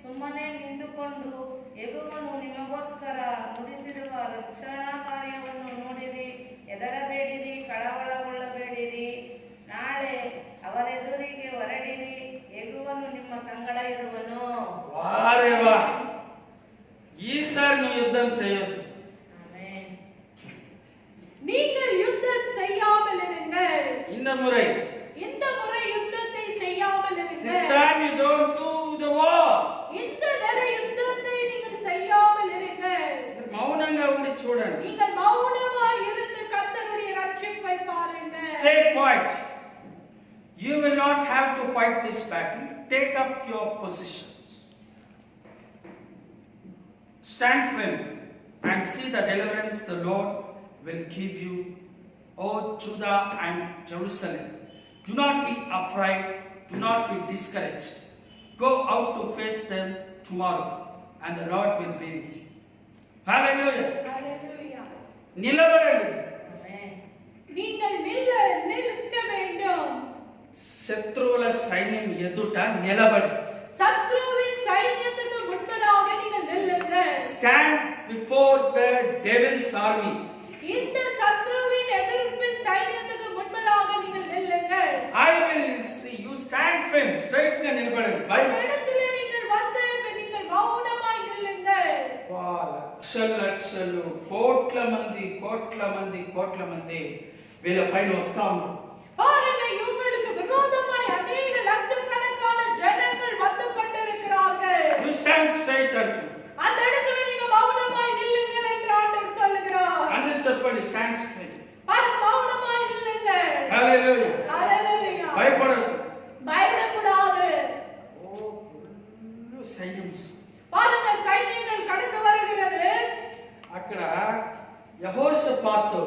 ಸುಮ್ಮನೆ ನಿಂತುಕೊಂಡು ಯೆಹೋವನು ನಿಮಗೋಸ್ಕರ ನುಡಿಸಿರುವ ರಕ್ಷಣಾ ಕಾರ್ಯವನ್ನು ನೋಡಿರಿ. ಹೆದರಬೇಡಿರಿ, ಕಳವಳಗೊಳ್ಳಬೇಡಿರಿ. ನಾಳೆ ಅವರೆದುರಿಗೆ ಹೊರಡಿರಿ. ಯೆಹೋವನು ನಿಮ್ಮ ಸಂಗಡ ಇರುವನು. వారే వా, ఈసారి నువ్వు యుద్ధం చేయొద్దు. ಆಮೆನ್. நீங்கள் யுத்தம் செய்யாமல் இருங்கள். இந்த முறை, இந்த முறை யுத்தத்தை செய்யாமல் this இருங்கள். time you don't do the war. இந்த நேர யுத்தத்தை நீங்கள் செய்யாமல் இருங்கள். మౌనంగా ఉండి చూడండి. நீங்கள் மௌனமாய் இருந்து கர்த்தருடைய ரட்சிப்பை பாருங்கள். Stay quiet. You will not have to fight this battle. Take up your positions. Stand firm and see the deliverance the Lord will give you, O Judah and Jerusalem. Do not be afraid. Do not be discouraged. Go out to face them tomorrow, and the Lord will be with you. Hallelujah. Hallelujah. நிலவரண்டு. Amen. நீங்கள் நிற்க வேண்டும். శత్రువుల సైన్యం ఎదుట నిలబడి. சத்ருவின் சைன்யத்துக்கு முன்பதாக நீங்கள் நில்லுங்கள். Stand before the devil's army. இந்த சத்ருவின் எதிர்ப்பின் சைன்யத்துக்கு முன்பதாக நீங்கள் நில்லுங்கள். I will see you. Stand firm. Straight గా నిలబడండి. அந்த இடத்திலே நீங்கள் வந்து நீங்கள் மௌனமாய் நில்லுங்கள். లక్షలు కోట్ల మంది వీళ్ళ పైన వస్తా ఉన్నారు. பாருங்க, இவங்களுக்கு விரோதமாய் அநேக லட்சக்கணக்கான ஜனங்கள் வந்து கொண்டிருக்கிறார்கள். You stand straight and true. அந்த இடத்துல நீங்க மௌனமாய் நில்லுங்கள் என்று ஆண்டவர் சொல்லுகிறார். అందరూ చెప్పండి, stand straight. பாருங்க, மௌனமாய் நில்லுங்கள். హల్లెలూయా. ஹல்லேலூயா. భయపడొద్దు. பயப்படக்கூடாது. ఫుల్ సైన్యమ్స్. பாருங்க, சைன்யங்கள் கடந்து வருகிறது. అక్కడ యెహోషాపాతు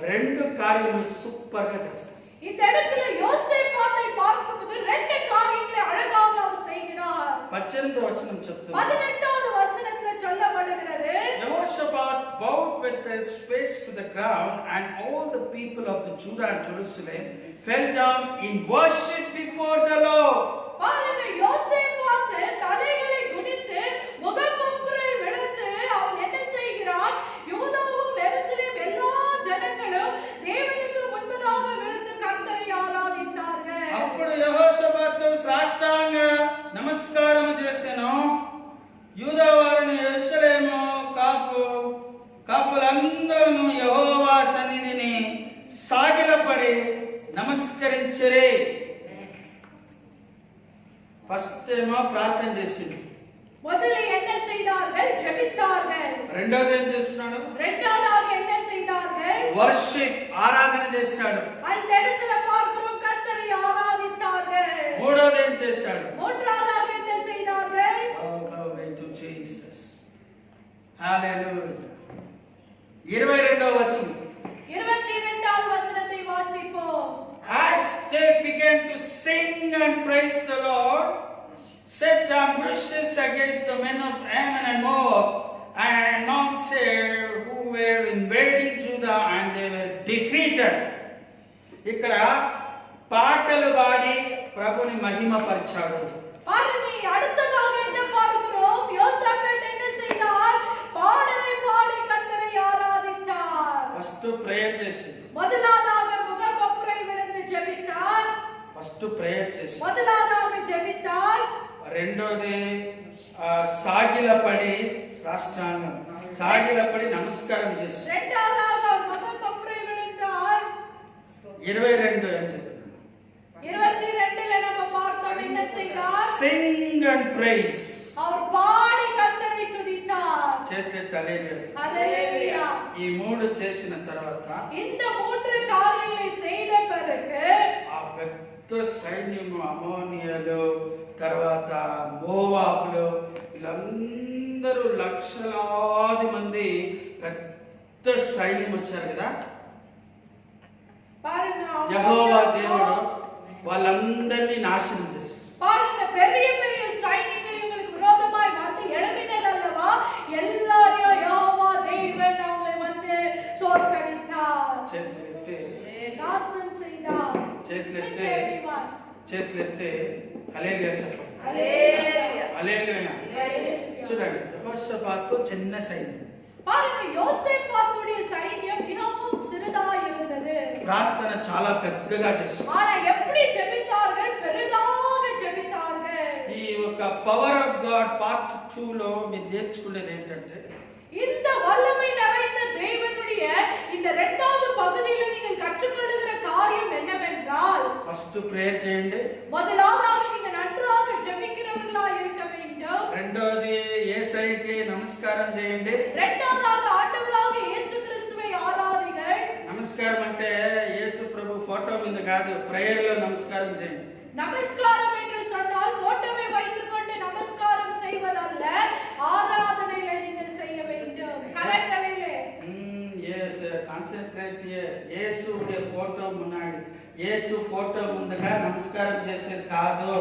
రెండు కార్యములు సూపర్ గా చేస్తాడు. இந்த இடத்துல யோசேப்பாத்தை பார்க்கும்போது ரெண்டு காரியங்களை அழகாக அவர் செய்கிறார். 18వ వచనం చెప్తుంది. 18வது வசனத்துல சொல்லப்படுகிறது, Jehoshaphat bowed with his face to the ground, and all the people of the Judah and Jerusalem fell down in worship before the Lord. பாருங்க, யோசேப்பாத்து தலைகளை குனிந்து ప్రార్థన చేసింది. முதல்ல என்ன செய்தார்கள்? ஜெபித்தார்கள். రెండోది ఏం చేస్తున్నాడు? இரண்டாவதாக என்ன செய்தார்கள்? వర్షిప్, ఆరాధన చేశాడు. அந்த இடத்துல பார்க்கிறோம் கர்த்தரை ஆராதித்தார்கள். మూడోది ఏం చేశాడు? மூன்றாவதாக என்ன செய்தார்கள்? Oh, glory to Jesus. Hallelujah. 22వ వచనం. 22வது வசனத்தை வாசிப்போம். As they began to sing and praise the Lord, set ambushes against the men of Ammon and Moab and Mount Seir, who were invading Judah, and they were defeated. ఇక్కడ పాటలు పాడి ప్రభుని మహిమపరిచాడు. பாருங்க, அடுத்ததாக என்ன பார்க்கிறோம்? யோசேப்பேட் என்ன செய்தார்? பாடலை பாடி கர்த்தரை ஆராதித்தார். ఫస్ట్ ప్రేయర్ చేసిండు. முதலாவதாக முகக்கொப்பரை விழுந்து ஜெபித்தார். ఫస్ట్ ప్రేయర్ చేసిండు. முதலாவதாக ஜெபித்தார். రెండోది సాగిలపడి సాష్టాంగం సాగిలపడి నమస్కారం చేసిండు. இரண்டாவதாக முகக்கொப்பரை விழுந்தார். 22 ఏం చెప్తున్నాడు? 22ல நம்ம பார்த்தோம் என்ன செய்தார்? Sing and praise. அவர் பாடி கர்த்தரை துதித்தார். చేతులెత్తి హల్లెలూయా. ஹalleluya. ఈ మూడు చేసిన తర్వాత இந்த மூன்று காரியங்களை செய்த பிறகு ఆ పెద్ద సైన్యము అమోనియలు తర్వాత మోవాబులు వీళ్ళందరూ లక్షలాది మంది పెద్ద సైన్యం వచ్చారు కదా. பாருங்க, యెహోవా దేవుడు వాళ్ళందరినీ నాశనం చేశాడు. பாருங்க, பெரிய பெரிய சைனியங்கள் இவங்களுக்கு விரோதமாய் வந்து எழும்பினர் அல்லவா? எல்லாரையும் யெகோவா தேவன் அவங்களை வந்து தோற்கடித்தார், చేతులెత్తి நாசம் செய்தார். చేతులెత్తి చేతులెత్తి హల్లెలూయా చెప్పండి. ஹalleluya. హల్లెలూయా. ஹalleluya. చూడండి, యెహోషాపాతు చిన్న సైన్యం. பாருங்க, யோசேப்பாத்துடைய சைன்யம் மிகவும் சிறிதாய் இருந்தது. ప్రార్థన చాలా పెద్దగా చేశారు. ஆனா எப்படி ஜெபித்தார்கள்? பெரிதாக ஜெபித்தார்கள். ఈ ఒక పవర్ ఆఫ్ గాడ్ పార్ట్ 2 లో మీరు నేర్చుకునేది ఏంటంటే, இந்த வல்லமை நிறைந்த தேவனுடைய இந்த இரண்டாவது பகுதியில நீங்கள் கற்றுக்கொள்ளுகிற காரியம் என்னவென்றால், ఫస్ట్ ప్రేయర్ చేయండి. முதலாவதாக நீங்க நன்றாக ஜெபிக்கிறவர்களா இருக்க வேண்டும். రెండోది యేసయ్యకి నమస్కారం చేయండి. இரண்டாவதாக ஆண்டவராக இயேசு கிறிஸ்துவை ஆராதிங்கள். నమస్కారం అంటే యేసు ప్రభు ఫోటో మీద కాదు, ప్రేయర్ లో నమస్కారం చేయండి. நமஸ்காரம் என்று சொன்னால் போட்டோவை வைத்துக்கொண்டு நமஸ்காரம் செய்வதல்ல, ஆராதனையில நீங்கள் செய்ய வேண்டும். கரங்களிலே எஸ் கான்சென்ட்ரேட். యేసుடைய ఫోటో முன்னாடி, యేసు ఫోటో ముందుగా నమస్కారం చేసేది కాదు.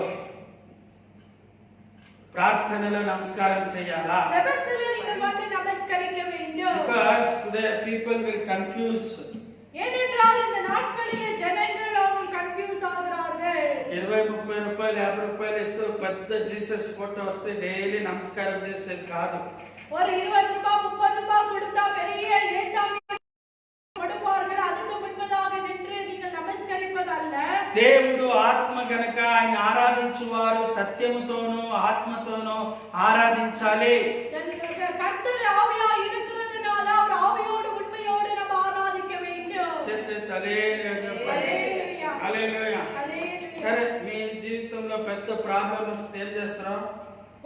ప్రార్థనలో నమస్కారం చేయాలా? ஜெபத்திலே நீங்கள் வந்து நமஸ்கரிக்க வேண்டும். Because today people will confuse. ஏனென்றால் இந்த நாட்களிலே ஜனங்கள் அவங்க கன்ஃபியூஸ் ஆகிறார்கள். 20-30 రూపాయలు 50 రూపాయలు ఇస్తూ పెద్ద జీసస్ ఫోటో వస్తే డైలీ నమస్కారం చేసేది కాదు. ஒரு 20 ரூபாய் 30 ரூபாய் கொடுத்தா பெரிய ஏசாமி கொடுப்பார்கள். அதுக்கு முன்பதாக நின்று நீங்கள் நமஸ்கரிப்பதல்ல. దేవుడు ఆత్మ గనక ఆయన ఆరాధించువారు సత్యముతోనూ ఆత్మతోనూ ఆరాధించాలి. கர்த்தர் ஆவியாய் இருக்கிறதுனால அவர் ஆவியோடு உண்மையோடு நம்ம ஆராதிக்க வேண்டும். హల్లెలూయా. హల్లెలూయా. సరే, మీ జీవితంలో పెద్ద ప్రాబ్లం వస్తే ఏం చేస్తారో?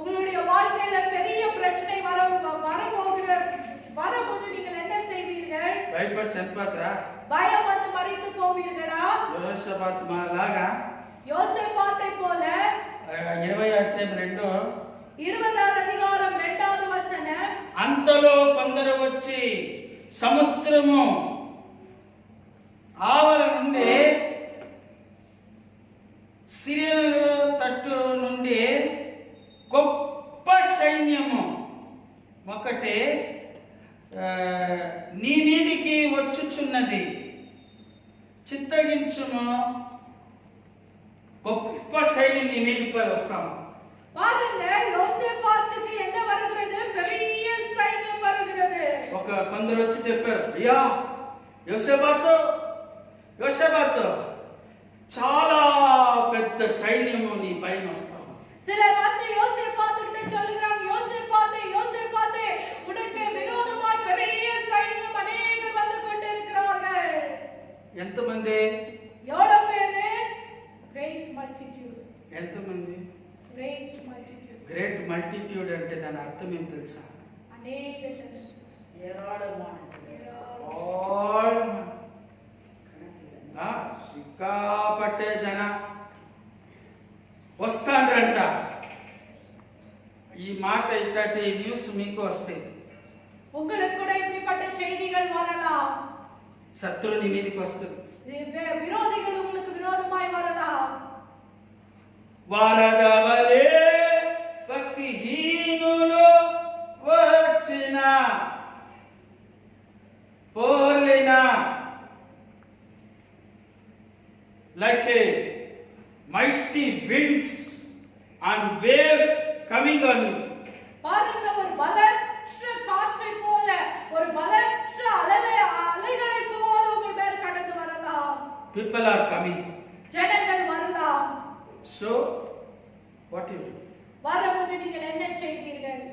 உங்களுடைய வாழ்க்கையில பெரிய பிரச்சனை வரும்போது நீங்கள் என்ன செய்வீர்கள்? భయపడి చనిపోతారా? பயம் வந்து மறித்து போவீர்களா? యోషాపాతు లాగా யோசேப்பாத்தை போல 20:2 20வது அதிகாரம் 2வது வசனம், అంతలో కొందరు వచ్చి సముద్రము ఆవల నుండి సిరియల తట్టు నుండి గొప్ప సైన్యము ఒకటి నీ మీదికి వచ్చుచున్నది, చిత్తగించుము, గొప్ప సైన్యం నీ మీదికి వస్తాము. பாருங்க, யோசேப்பாத்துக்கு என்ன வருகிறது? பெரிய சைன்யம் வருகிறது. కొందరు వచ్చి చెప్పారు, అయ్యా యోసేపాతు చాలా పెద్ద సైన్యము నీ పైన వస్తాము. சிலர் வந்து யோசேப்பாத்து கிட்ட சொல்லுகிறாங்க, யோசேப்பாத்தே உனக்கு விரோதமாய் பெரிய சைன்யம் அநேகர் வந்து கொண்டிருக்கிறார்கள். ఎంతమంది? எவ்வளவு பேரு? great multitude. ఎంతమంది? great multitude. దేవుడు అంటే దాని అర్థం ఏం తెలుసా? అనేక జనులు సిక్కాపట్టే జన వస్తాండ్రంట. ఈ మాట ఇట్లాంటి న్యూస్ మీకు వస్తాయి. உங்களுக்கு கூட இப்படிப்பட்ட செய்திகள் வரலாம். శత్రువు నీ మీదకి వస్తుంది. విరోధిகள் உங்களுக்கு విరోధமாய் வரலாம். వారదవలే భక్తిహీనులు వచ్చిన పోర్లినా like a mighty winds and waves coming on you. பாருங்க, ஒரு பலற்ற காற்றை போல, ஒரு பலற்ற அலைகளை போல உங்கள் மேல் கடந்து வரலாம். People are coming. ஜனங்கள் வரலாம். So what you do? வரும்போது நீங்கள் என்ன செய்வீர்கள்?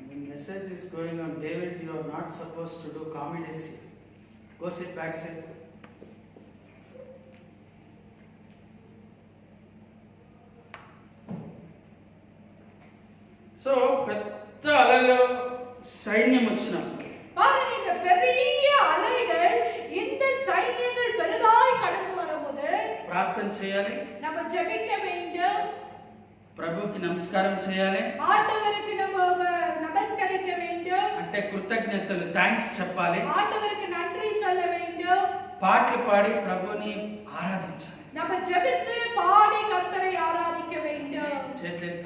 When message is going on, David, you are not supposed to do comedy. Go sit back, sit. So పెద్ద అలలు సైన్యం వచ్చినప్పుడు பாருங்க, இந்த பெரிய அலைகள், இந்த சைன்யங்கள் பெரிதாய் கடந்து வரும்போது ప్రార్థన చేయాలి, நம்ம ஜெபிக்க வேண்டும், ప్రభుకి నమస్కారం చేయాలి, ஆண்டவருக்கு நம்ம நமஸ்கரிக்க வேண்டும், అంటే కృతజ్ఞతలు థ్యాంక్స్ చెప్పాలి, ஆண்டவருக்கு நன்றி சொல்ல வேண்டும், పాటలు పాడి ప్రభుని ఆరాధించాలి, நம்ம ஜெபித்து பாடி கர்த்தரை ஆராதிக்க வேண்டும். చేతులెత్తి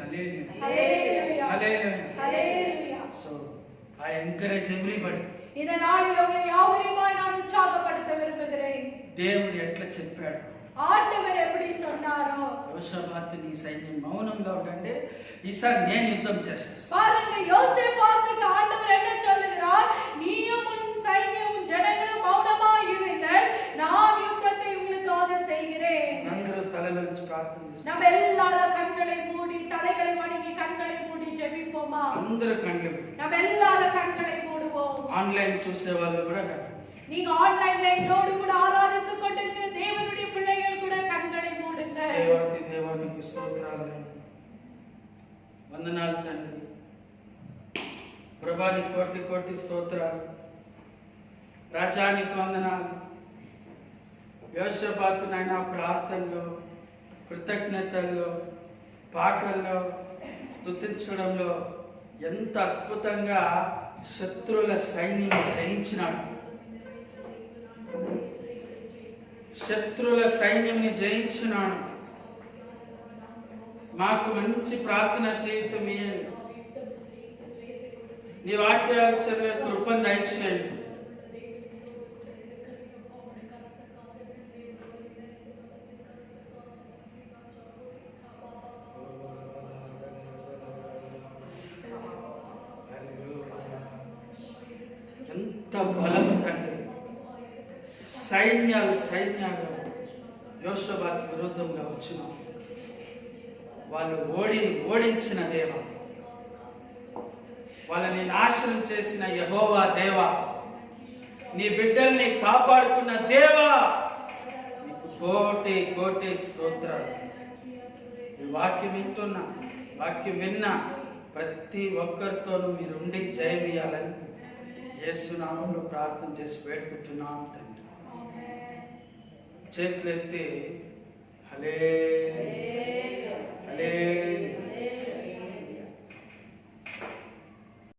hallelujah, hallelujah. Hallelujah. So I encourage everybody. இந்த நாளில் உங்களை யாவரையுமாய் நான் உற்சாகப்படுத்த விரும்புகிறேன். దేవుడు ఎట్లా చెప్పాడు, ஆண்டவர் எப்படி சொன்னாரோ, యోషాబాతు నీ సైన్యం మౌనంగా ఉండండి, ఈసారి నేను యుద్ధం చేస్తాను. பாருங்க, யோசேபாத்துக்கு ஆண்டவர் என்ன சொல்லுகிறார்? நீயும் உன் சைன்யமும் ஜனங்களும் மௌனமாய் இருங்கள், நான் யுத்தத்தை உங்களுக்காக செய்கிறேன். అందరూ తలలోంచి ప్రార్థన చేస్తారు. நம்ம எல்லாரும் கண்களை மூடி, தலைகளை வணங்கி, கண்களை மூடி ஜெபிப்போமா? అందరూ కళ్ళు நம்ம எல்லாரும் கண்களை மூடுவோம். ఆన్లైన్ చూసే వాళ్ళు కూడా நீங்க ஆன்லைன்ல என்னோடு கூட ஆராதித்துக் கொண்டிருக்கிற தேவனுடைய பிள்ளைகள் கூட கண்களை மூடுங்க. దేవాతి దేవానికి స్తోత్రాలు, వందనాలు తండ్రి. ప్రభాని కోటి కోటి స్తోత్రాలు, రాజానికి వందనాలు. యోషపాతు నాయన ప్రార్థనలో, కృతజ్ఞతల్లో, పాటల్లో, స్తుతించడంలో ఎంత అద్భుతంగా శత్రువుల సైన్యం జయించినాడు. శత్రువుల సైన్యంని జయించినాడు. మాకు మంచి ప్రార్థన జీవితం ఇయ్యండి. నీ వాక్యాలు చదివే కృపను దయచేయండి. ఎంత బలం తండ్రి. సైన్యాలు సైన్యాలు యోషబాత్ విరుద్ధంగా వచ్చిన వాళ్ళు ఓడించిన దేవ, వాళ్ళని నాశనం చేసిన యెహోవా దేవ, నీ బిడ్డల్ని కాపాడుకున్న దేవా, నీకు కోటి కోటి స్తోత్రాలు. ఈ వాక్యం వింటున్నా, వాక్యం విన్నా ప్రతి ఒక్కరితోనూ మీరుండి జయమియాలని యేసు నామములో ప్రార్థన చేసి వేడుకుంటున్నాం తండ్రి. చేతులెత్తి హల్లెలూయా, హల్లెలూయా.